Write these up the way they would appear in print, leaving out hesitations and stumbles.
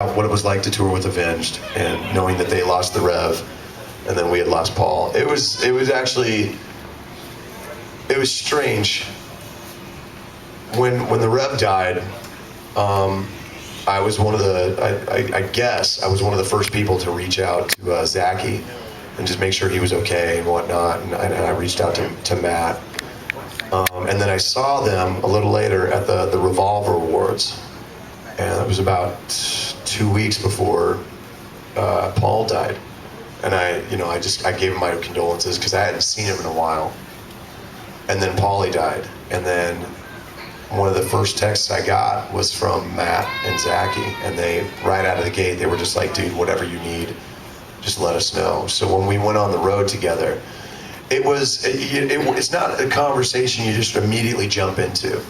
what it was like to tour with Avenged, and knowing that they lost the Rev, and then we had lost Paul. It was strange. When the Rev died, I was one of the, I guess I was one of the first people to reach out to Zachy and just make sure he was okay and whatnot, and I reached out to Matt. And then I saw them a little later at the Revolver Awards, and it was about 2 weeks before Paul died. And I gave him my condolences because I hadn't seen him in a while. And then Paulie died, and then one of the first texts I got was from Matt and Zachy, and they, right out of the gate, they were just like, dude, whatever you need, just let us know. So when we went on the road together, it's not a conversation you just immediately jump into,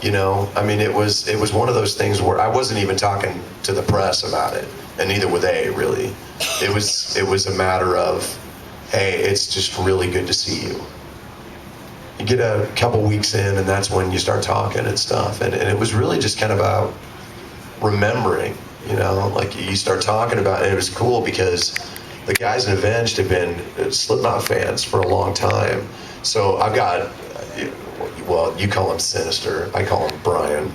you know? I mean, it was one of those things where I wasn't even talking to the press about it, and neither were they, really. It was a matter of, hey, it's just really good to see you. You get a couple weeks in, and that's when you start talking and stuff, and it was really just kind of about remembering, you know? Like, you start talking about it, and it was cool because the guys in Avenged have been Slipknot fans for a long time. So I've got, well, you call him Sinister, I call him Brian,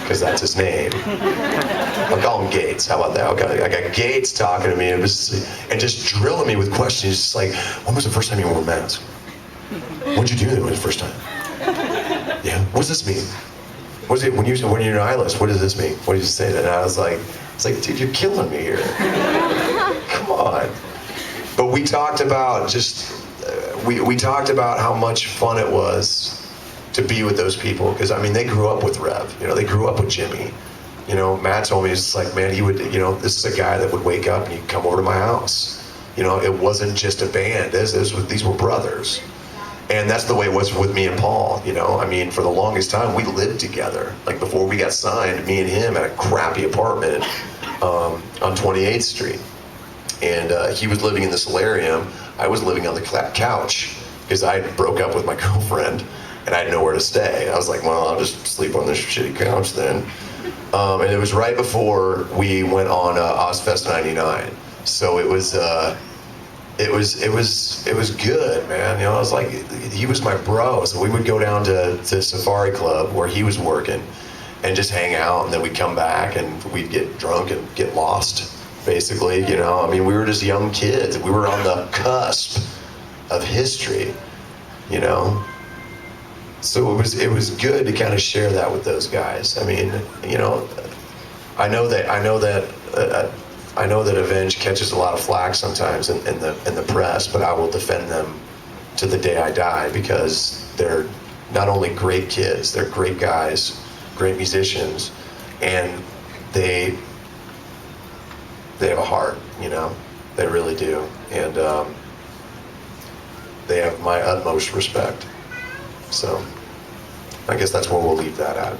because that's his name. I'll call him Gates, how about that? I got Gates talking to me and just drilling me with questions, just like, when was the first time you wore a mask? What'd you do the first time? Yeah, what does this mean? What is it when you're an eyeless? What does this mean? What did you say? And I was like, dude, you're killing me here. Come on. But we talked about we talked about how much fun it was to be with those people, because I mean, they grew up with Rev. You know, they grew up with Jimmy. You know, Matt told me, it's like, man, he would, you know, this is a guy that would wake up and he'd come over to my house. You know, it wasn't just a band. These were brothers. And that's the way it was with me and Paul, you know? I mean, for the longest time, we lived together. Like, before we got signed, me and him had a crappy apartment on 28th Street. And he was living in the solarium. I was living on the couch because I broke up with my girlfriend and I had nowhere to stay. I was like, well, I'll just sleep on this shitty couch then. And it was right before we went on Ozfest '99. So it was good, man. You know, I was like, he was my bro. So we would go down to Safari Club where he was working and just hang out, and then we'd come back and we'd get drunk and get lost, basically, you know. I mean, we were just young kids. We were on the cusp of history, you know. So it was good to kind of share that with those guys. I mean, you know, I know that Avenged catches a lot of flack sometimes in the press, but I will defend them to the day I die, because they're not only great kids, they're great guys, great musicians, and they have a heart, you know, they really do, and they have my utmost respect. So I guess that's where we'll leave that at.